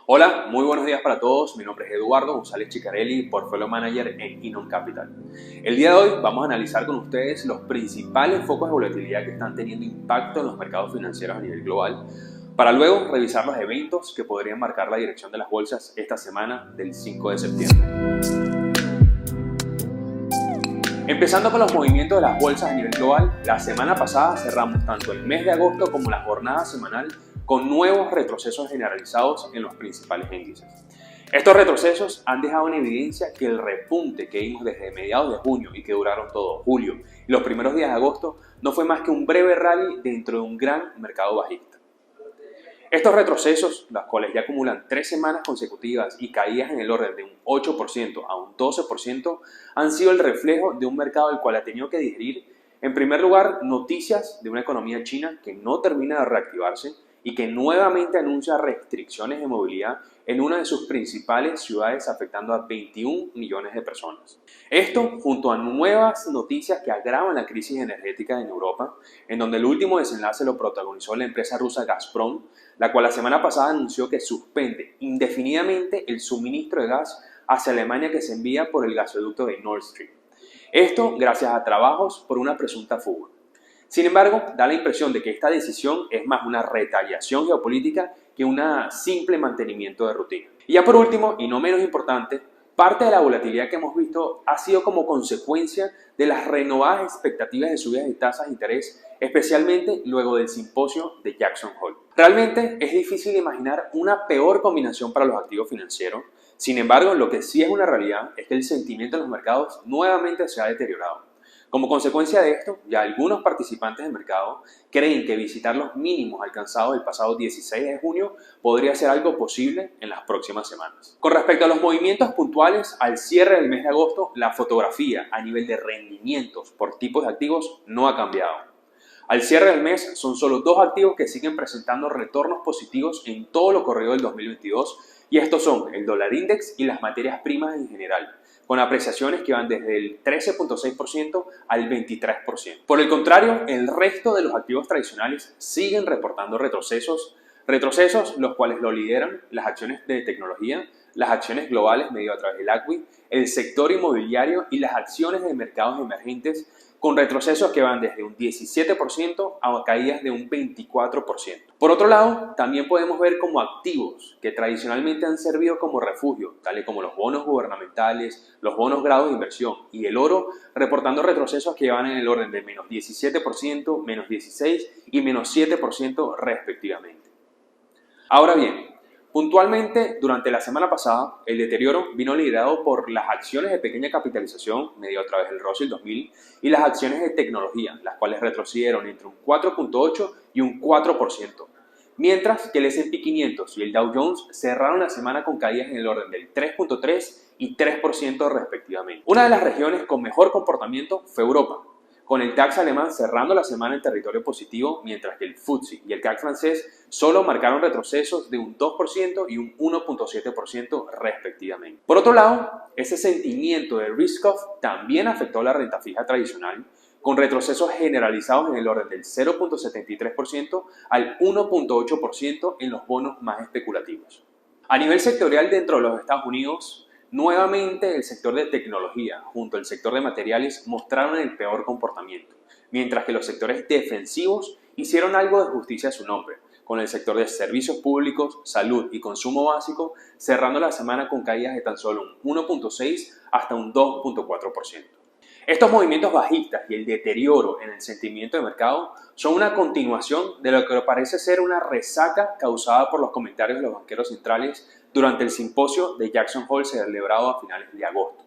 Hola, muy buenos días para todos. Mi nombre es Eduardo González Chicarelli, Portfolio Manager en Inon Capital. El día de hoy vamos a analizar con ustedes los principales focos de volatilidad que están teniendo impacto en los mercados financieros a nivel global, para luego revisar los eventos que podrían marcar la dirección de las bolsas esta semana del 5 de septiembre. Empezando con los movimientos de las bolsas a nivel global, la semana pasada cerramos tanto el mes de agosto como la jornada semanal con nuevos retrocesos generalizados en los principales índices. Estos retrocesos han dejado en evidencia que el repunte que vimos desde mediados de junio y que duraron todo julio y los primeros días de agosto no fue más que un breve rally dentro de un gran mercado bajista. Estos retrocesos, los cuales ya acumulan 3 semanas consecutivas y caídas en el orden de un 8% a un 12%, han sido el reflejo de un mercado el cual ha tenido que digerir, en primer lugar, noticias de una economía china que no termina de reactivarse y que nuevamente anuncia restricciones de movilidad en una de sus principales ciudades, afectando a 21 millones de personas. Esto junto a nuevas noticias que agravan la crisis energética en Europa, en donde el último desenlace lo protagonizó la empresa rusa Gazprom, la cual la semana pasada anunció que suspende indefinidamente el suministro de gas hacia Alemania que se envía por el gasoducto de Nord Stream. Esto gracias a trabajos por una presunta fuga. Sin embargo, da la impresión de que esta decisión es más una retaliación geopolítica que un simple mantenimiento de rutina. Y ya por último, y no menos importante, parte de la volatilidad que hemos visto ha sido como consecuencia de las renovadas expectativas de subidas de tasas de interés, especialmente luego del simposio de Jackson Hole. Realmente es difícil imaginar una peor combinación para los activos financieros. Sin embargo, lo que sí es una realidad es que el sentimiento en los mercados nuevamente se ha deteriorado. Como consecuencia de esto, ya algunos participantes del mercado creen que visitar los mínimos alcanzados el pasado 16 de junio podría ser algo posible en las próximas semanas. Con respecto a los movimientos puntuales, al cierre del mes de agosto, la fotografía a nivel de rendimientos por tipos de activos no ha cambiado. Al cierre del mes son solo dos activos que siguen presentando retornos positivos en todo lo corrido del 2022 y estos son el dólar index y las materias primas en general, con apreciaciones que van desde el 13.6% al 23%. Por el contrario, el resto de los activos tradicionales siguen reportando retrocesos los cuales lo lideran las acciones de tecnología, las acciones globales medido a través del ACWI, el sector inmobiliario y las acciones de mercados emergentes, con retrocesos que van desde un 17% a caídas de un 24%. Por otro lado, también podemos ver como activos que tradicionalmente han servido como refugio, tales como los bonos gubernamentales, los bonos grados de inversión y el oro, reportando retrocesos que van en el orden de menos 17%, menos 16% y menos 7% respectivamente. Ahora bien, puntualmente, durante la semana pasada, el deterioro vino liderado por las acciones de pequeña capitalización, medido a través del Russell 2000, y las acciones de tecnología, las cuales retrocedieron entre un 4.8% y un 4%, mientras que el S&P 500 y el Dow Jones cerraron la semana con caídas en el orden del 3.3% y 3% respectivamente. Una de las regiones con mejor comportamiento fue Europa, con el DAX alemán cerrando la semana en territorio positivo, mientras que el FTSE y el CAC francés solo marcaron retrocesos de un 2% y un 1.7% respectivamente. Por otro lado, ese sentimiento de risk-off también afectó la renta fija tradicional, con retrocesos generalizados en el orden del 0.73% al 1.8% en los bonos más especulativos. A nivel sectorial dentro de los Estados Unidos, nuevamente el sector de tecnología junto al sector de materiales mostraron el peor comportamiento, mientras que los sectores defensivos hicieron algo de justicia a su nombre, con el sector de servicios públicos, salud y consumo básico cerrando la semana con caídas de tan solo un 1.6% hasta un 2.4%. Estos movimientos bajistas y el deterioro en el sentimiento de mercado son una continuación de lo que parece ser una resaca causada por los comentarios de los banqueros centrales durante el simposio de Jackson Hole celebrado a finales de agosto.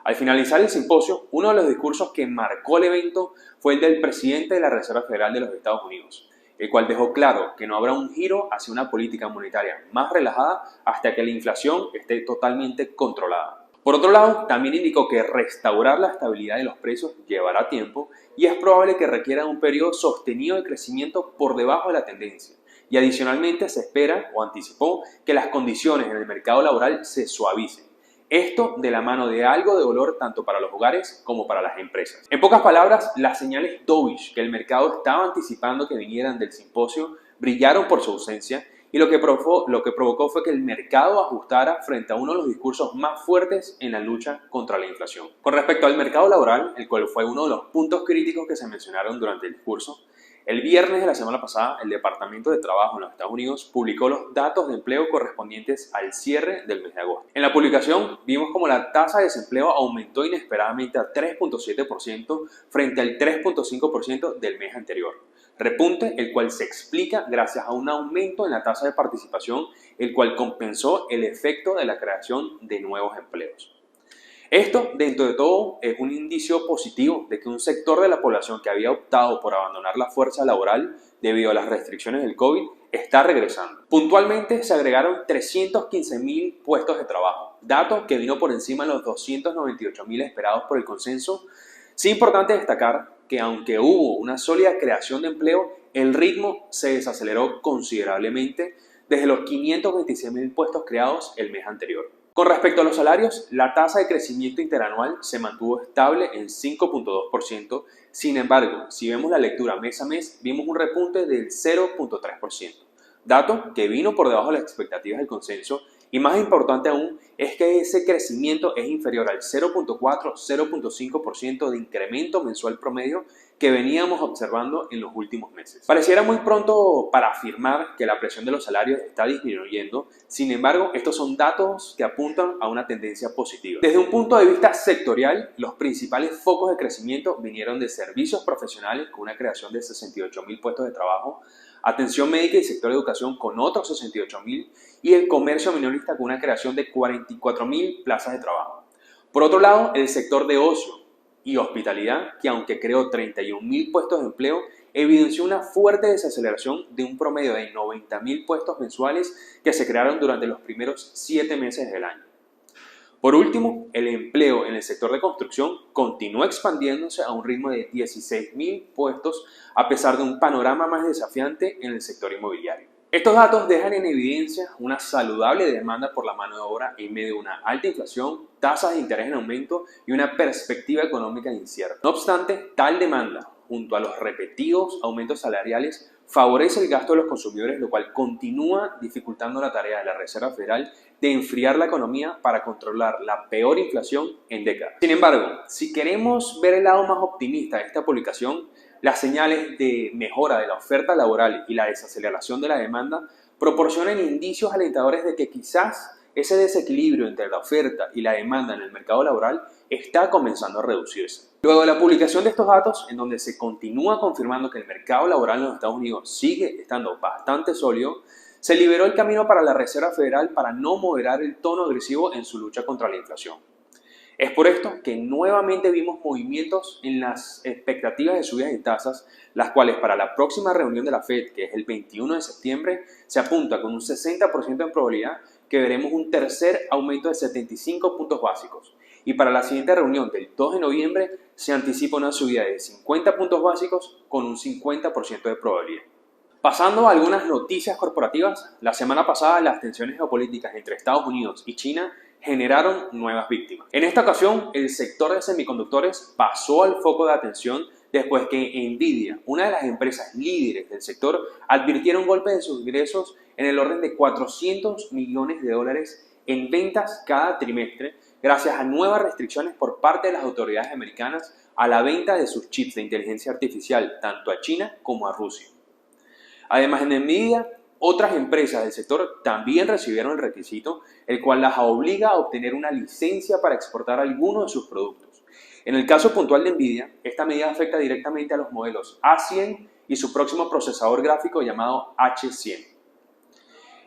Al finalizar el simposio, uno de los discursos que marcó el evento fue el del presidente de la Reserva Federal de los Estados Unidos, el cual dejó claro que no habrá un giro hacia una política monetaria más relajada hasta que la inflación esté totalmente controlada. Por otro lado, también indicó que restaurar la estabilidad de los precios llevará tiempo y es probable que requiera un periodo sostenido de crecimiento por debajo de la tendencia. Y adicionalmente se espera o anticipó que las condiciones en el mercado laboral se suavicen. Esto de la mano de algo de dolor tanto para los hogares como para las empresas. En pocas palabras, las señales dovish que el mercado estaba anticipando que vinieran del simposio brillaron por su ausencia y lo que provocó fue que el mercado ajustara frente a uno de los discursos más fuertes en la lucha contra la inflación. Con respecto al mercado laboral, el cual fue uno de los puntos críticos que se mencionaron durante el discurso, el viernes de la semana pasada, el Departamento de Trabajo en los Estados Unidos publicó los datos de empleo correspondientes al cierre del mes de agosto. En la publicación vimos como la tasa de desempleo aumentó inesperadamente a 3.7% frente al 3.5% del mes anterior. Repunte el cual se explica gracias a un aumento en la tasa de participación, el cual compensó el efecto de la creación de nuevos empleos. Esto, dentro de todo, es un indicio positivo de que un sector de la población que había optado por abandonar la fuerza laboral debido a las restricciones del COVID está regresando. Puntualmente se agregaron 315.000 puestos de trabajo, dato que vino por encima de los 298.000 esperados por el consenso. Sí, es importante destacar que aunque hubo una sólida creación de empleo, el ritmo se desaceleró considerablemente desde los 526.000 puestos creados el mes anterior. Con respecto a los salarios, la tasa de crecimiento interanual se mantuvo estable en 5.2%. Sin embargo, si vemos la lectura mes a mes, vimos un repunte del 0.3%, dato que vino por debajo de las expectativas del consenso, y más importante aún es que ese crecimiento es inferior al 0.4-0.5% de incremento mensual promedio que veníamos observando en los últimos meses. Pareciera muy pronto para afirmar que la presión de los salarios está disminuyendo, sin embargo, estos son datos que apuntan a una tendencia positiva. Desde un punto de vista sectorial, los principales focos de crecimiento vinieron de servicios profesionales con una creación de 68.000 puestos de trabajo, atención médica y sector de educación con otros 68.000 y el comercio minorista con una creación de 44.000 plazas de trabajo. Por otro lado, el sector de ocio y hospitalidad, que aunque creó 31.000 puestos de empleo, evidenció una fuerte desaceleración de un promedio de 90.000 puestos mensuales que se crearon durante los primeros 7 meses del año. Por último, el empleo en el sector de construcción continuó expandiéndose a un ritmo de 16.000 puestos a pesar de un panorama más desafiante en el sector inmobiliario. Estos datos dejan en evidencia una saludable demanda por la mano de obra en medio de una alta inflación, tasas de interés en aumento y una perspectiva económica incierta. No obstante, tal demanda, junto a los repetidos aumentos salariales, favorece el gasto de los consumidores, lo cual continúa dificultando la tarea de la Reserva Federal de enfriar la economía para controlar la peor inflación en décadas. Sin embargo, si queremos ver el lado más optimista de esta publicación, las señales de mejora de la oferta laboral y la desaceleración de la demanda proporcionan indicios alentadores de que quizás ese desequilibrio entre la oferta y la demanda en el mercado laboral está comenzando a reducirse. Luego de la publicación de estos datos, en donde se continúa confirmando que el mercado laboral en los Estados Unidos sigue estando bastante sólido, se liberó el camino para la Reserva Federal para no moderar el tono agresivo en su lucha contra la inflación. Es por esto que nuevamente vimos movimientos en las expectativas de subidas de tasas, las cuales para la próxima reunión de la Fed, que es el 21 de septiembre, se apunta con un 60% de probabilidad que veremos un tercer aumento de 75 puntos básicos. Y para la siguiente reunión del 2 de noviembre se anticipa una subida de 50 puntos básicos con un 50% de probabilidad. Pasando a algunas noticias corporativas, la semana pasada las tensiones geopolíticas entre Estados Unidos y China generaron nuevas víctimas. En esta ocasión, el sector de semiconductores pasó al foco de atención después que Nvidia, una de las empresas líderes del sector, advirtiera un golpe de sus ingresos en el orden de $400 millones en ventas cada trimestre, gracias a nuevas restricciones por parte de las autoridades americanas a la venta de sus chips de inteligencia artificial tanto a China como a Rusia. Además, en Nvidia, otras empresas del sector también recibieron el requisito, el cual las obliga a obtener una licencia para exportar algunos de sus productos. En el caso puntual de Nvidia, esta medida afecta directamente a los modelos A100 y su próximo procesador gráfico llamado H100.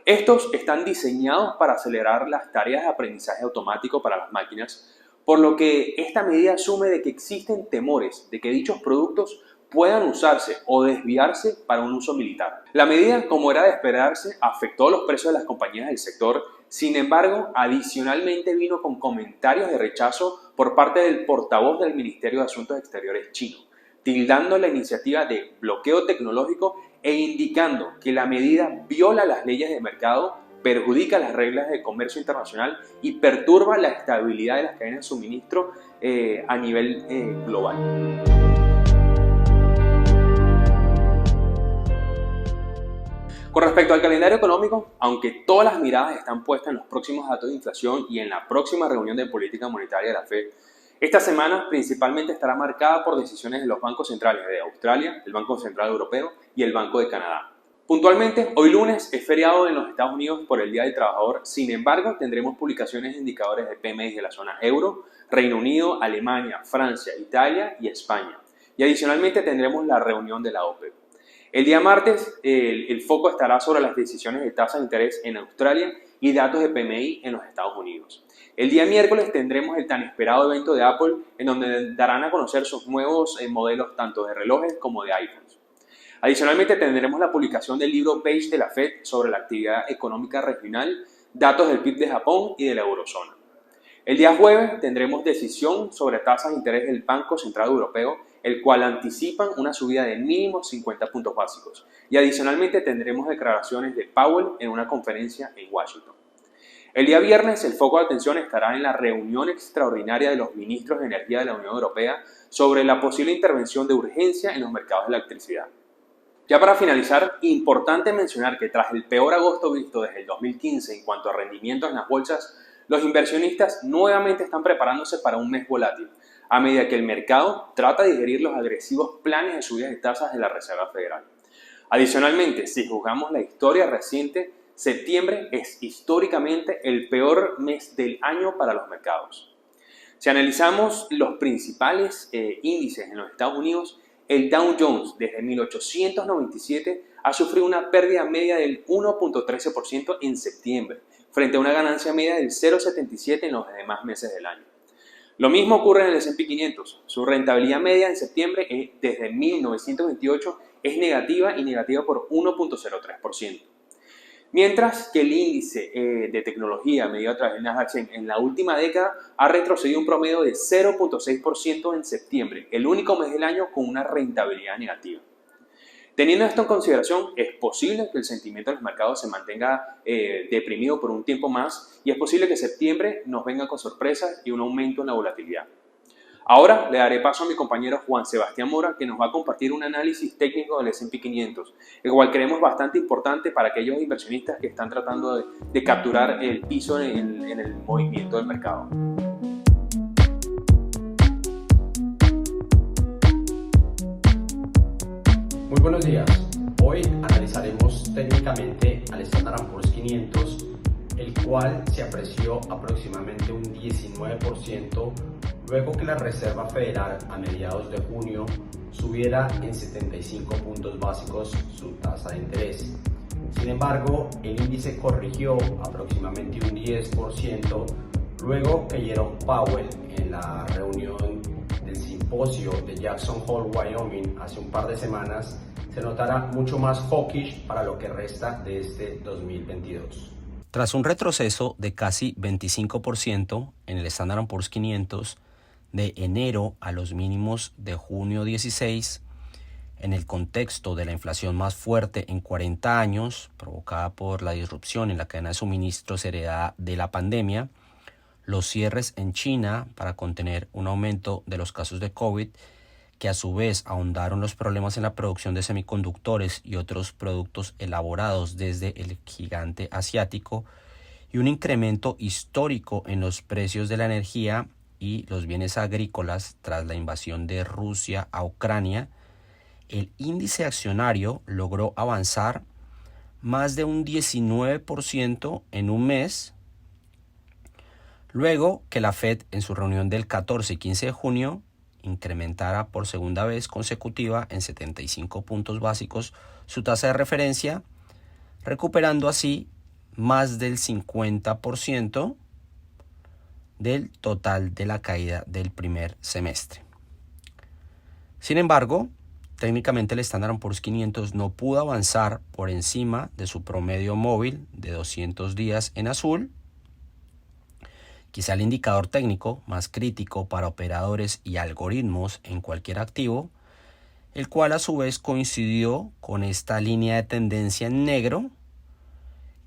Estos están diseñados para acelerar las tareas de aprendizaje automático para las máquinas, por lo que esta medida asume de que existen temores de que dichos productos puedan usarse o desviarse para un uso militar. La medida, como era de esperarse, afectó los precios de las compañías del sector. Sin embargo, adicionalmente vino con comentarios de rechazo por parte del portavoz del Ministerio de Asuntos Exteriores chino, tildando la iniciativa de bloqueo tecnológico e indicando que la medida viola las leyes de mercado, perjudica las reglas de comercio internacional y perturba la estabilidad de las cadenas de suministro a nivel global. Con respecto al calendario económico, aunque todas las miradas están puestas en los próximos datos de inflación y en la próxima reunión de política monetaria de la Fed, esta semana principalmente estará marcada por decisiones de los bancos centrales de Australia, el Banco Central Europeo y el Banco de Canadá. Puntualmente, hoy lunes es feriado en los Estados Unidos por el Día del Trabajador, sin embargo tendremos publicaciones de indicadores de PMI de la zona euro, Reino Unido, Alemania, Francia, Italia y España. Y adicionalmente tendremos la reunión de la OPEP. El día martes el foco estará sobre las decisiones de tasas de interés en Australia y datos de PMI en los Estados Unidos. El día miércoles tendremos el tan esperado evento de Apple en donde darán a conocer sus nuevos modelos tanto de relojes como de iPhones. Adicionalmente tendremos la publicación del libro beige de la Fed sobre la actividad económica regional, datos del PIB de Japón y de la eurozona. El día jueves tendremos decisión sobre tasas de interés del Banco Central Europeo, el cual anticipan una subida de mínimo 50 puntos básicos. Y adicionalmente tendremos declaraciones de Powell en una conferencia en Washington. El día viernes el foco de atención estará en la reunión extraordinaria de los ministros de energía de la Unión Europea sobre la posible intervención de urgencia en los mercados de electricidad. Ya para finalizar, importante mencionar que tras el peor agosto visto desde el 2015 en cuanto a rendimientos en las bolsas, los inversionistas nuevamente están preparándose para un mes volátil, a medida que el mercado trata de digerir los agresivos planes de subidas de tasas de la Reserva Federal. Adicionalmente, si juzgamos la historia reciente, septiembre es históricamente el peor mes del año para los mercados. Si analizamos los principales índices en los Estados Unidos, el Dow Jones desde 1897 ha sufrido una pérdida media del 1.13% en septiembre, frente a una ganancia media del 0.77% en los demás meses del año. Lo mismo ocurre en el S&P 500. Su rentabilidad media en septiembre desde 1928 es negativa y negativa por 1.03%. Mientras que el índice de tecnología medido a través del Nasdaq en la última década ha retrocedido un promedio de 0.6% en septiembre, el único mes del año con una rentabilidad negativa. Teniendo esto en consideración, es posible que el sentimiento de los mercados se mantenga deprimido por un tiempo más y es posible que septiembre nos venga con sorpresas y un aumento en la volatilidad. Ahora le daré paso a mi compañero Juan Sebastián Mora, que nos va a compartir un análisis técnico del S&P 500, el cual creemos bastante importante para aquellos inversionistas que están tratando de capturar el piso en el movimiento del mercado. Muy buenos días. Hoy analizaremos técnicamente al Standard & Poor's 500, el cual se apreció aproximadamente un 19% luego que la Reserva Federal a mediados de junio subiera en 75 puntos básicos su tasa de interés. Sin embargo, el índice corrigió aproximadamente un 10% luego que Jerome Powell en la reunión del simposio de Jackson Hole, Wyoming, hace un par de semanas, se notará mucho más hawkish para lo que resta de este 2022. Tras un retroceso de casi 25% en el Standard & Poor's 500 de enero a los mínimos de junio 16, en el contexto de la inflación más fuerte en 40 años, provocada por la disrupción en la cadena de suministros heredada de la pandemia, los cierres en China para contener un aumento de los casos de COVID, que a su vez ahondaron los problemas en la producción de semiconductores y otros productos elaborados desde el gigante asiático, y un incremento histórico en los precios de la energía y los bienes agrícolas tras la invasión de Rusia a Ucrania, el índice accionario logró avanzar más de un 19% en un mes, luego que la Fed en su reunión del 14 y 15 de junio incrementara por segunda vez consecutiva en 75 puntos básicos su tasa de referencia, recuperando así más del 50% del total de la caída del primer semestre. Sin embargo, técnicamente el Standard & Poor's 500 no pudo avanzar por encima de su promedio móvil de 200 días en azul, quizá el indicador técnico más crítico para operadores y algoritmos en cualquier activo, el cual a su vez coincidió con esta línea de tendencia en negro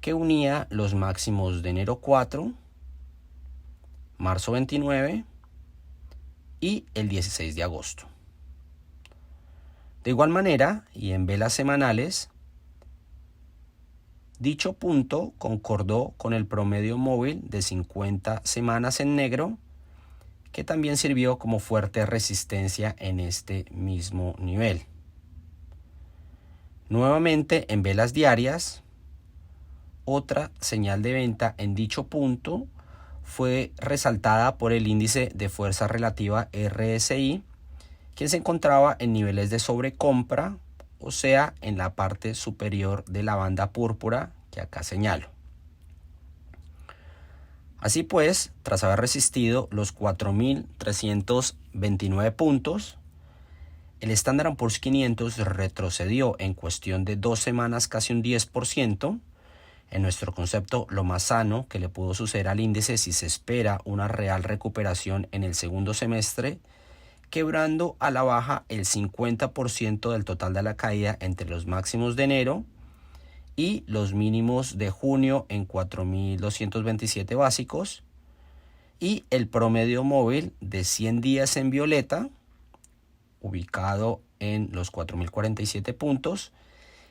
que unía los máximos de enero 4, marzo 29 y el 16 de agosto. De igual manera, y en velas semanales, Dicho punto concordó con el promedio móvil de 50 semanas en negro, que también sirvió como fuerte resistencia en este mismo nivel. Nuevamente en velas diarias, otra señal de venta en dicho punto fue resaltada por el índice de fuerza relativa RSI, quien se encontraba en niveles de sobrecompra, o sea, en la parte superior de la banda púrpura que acá señalo. Así pues, tras haber resistido los 4.329 puntos, el Standard & Poor's 500 retrocedió en cuestión de 2 semanas casi un 10%. En nuestro concepto, lo más sano que le pudo suceder al índice si se espera una real recuperación en el segundo semestre, quebrando a la baja el 50% del total de la caída entre los máximos de enero y los mínimos de junio en 4.227 básicos, y el promedio móvil de 100 días en violeta, ubicado en los 4.047 puntos,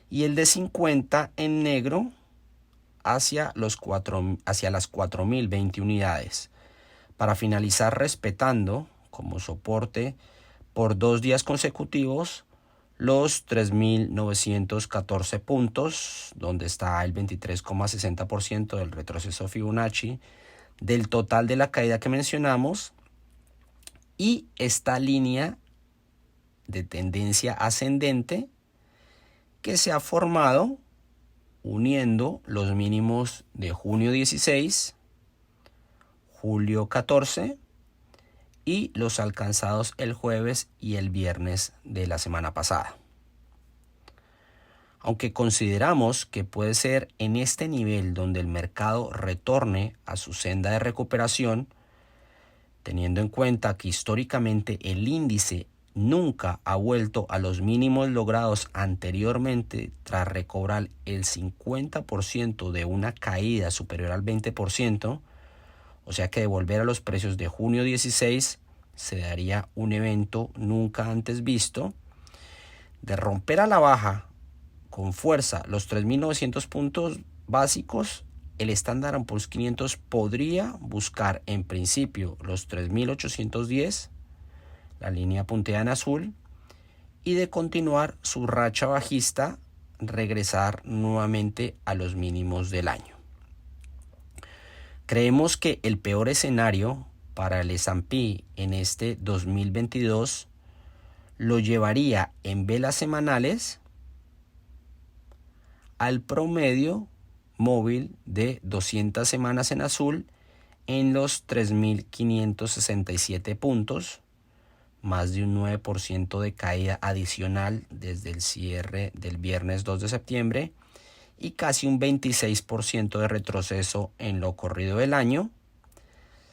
y el de 50 en negro hacia las 4.020 unidades, para finalizar respetando como soporte por 2 días consecutivos los 3.914 puntos, donde está el 23,60% del retroceso Fibonacci del total de la caída que mencionamos, y esta línea de tendencia ascendente que se ha formado uniendo los mínimos de junio 16, julio 14 y los alcanzados el jueves y el viernes de la semana pasada. Aunque consideramos que puede ser en este nivel donde el mercado retorne a su senda de recuperación, teniendo en cuenta que históricamente el índice nunca ha vuelto a los mínimos logrados anteriormente tras recobrar el 50% de una caída superior al 20%, o sea que de volver a los precios de junio 16 se daría un evento nunca antes visto. De romper a la baja con fuerza los 3.900 puntos básicos, el Standard & Poor's 500 podría buscar en principio los 3.810, la línea punteada en azul, y de continuar su racha bajista, regresar nuevamente a los mínimos del año. Creemos que el peor escenario para el S&P en este 2022 lo llevaría en velas semanales al promedio móvil de 200 semanas en azul en los 3.567 puntos, más de un 9% de caída adicional desde el cierre del viernes 2 de septiembre y casi un 26% de retroceso en lo corrido del año,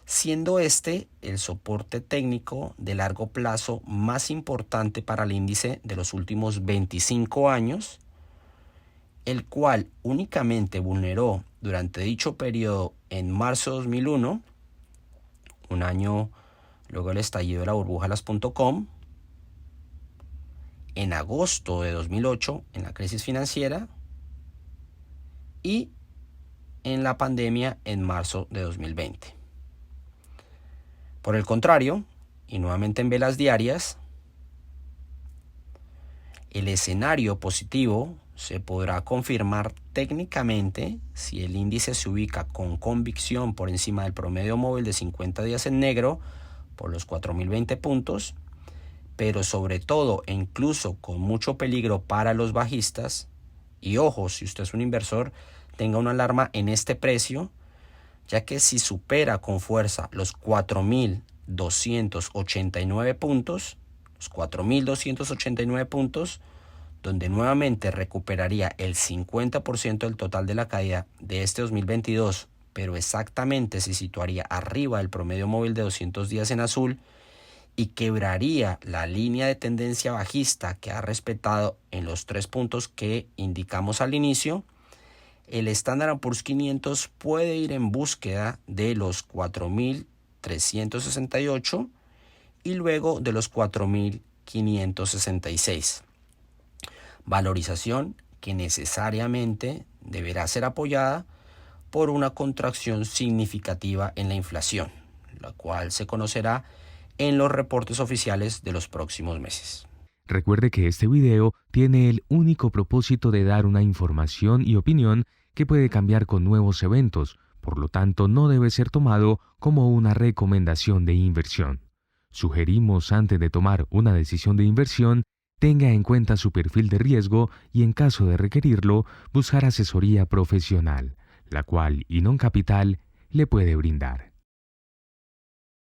siendo este el soporte técnico de largo plazo más importante para el índice de los últimos 25 años, el cual únicamente vulneró durante dicho periodo en marzo de 2001, un año luego del estallido de la burbuja las.com, en agosto de 2008 en la crisis financiera y en la pandemia en marzo de 2020. Por el contrario, y nuevamente en velas diarias, el escenario positivo se podrá confirmar técnicamente si el índice se ubica con convicción por encima del promedio móvil de 50 días en negro por los 4.020 puntos, pero sobre todo e incluso con mucho peligro para los bajistas. Y ojo, si usted es un inversor, tenga una alarma en este precio, ya que si supera con fuerza los 4.289 puntos, donde nuevamente recuperaría el 50% del total de la caída de este 2022, pero exactamente se situaría arriba del promedio móvil de 200 días en azul y quebraría la línea de tendencia bajista que ha respetado en los 3 puntos que indicamos al inicio, el Standard & Poor's 500 puede ir en búsqueda de los 4.368 y luego de los 4.566. Valorización que necesariamente deberá ser apoyada por una contracción significativa en la inflación, la cual se conocerá en los reportes oficiales de los próximos meses. Recuerde que este video tiene el único propósito de dar una información y opinión que puede cambiar con nuevos eventos, por lo tanto no debe ser tomado como una recomendación de inversión. Sugerimos antes de tomar una decisión de inversión, tenga en cuenta su perfil de riesgo y en caso de requerirlo, buscar asesoría profesional, la cual Inon Capital le puede brindar.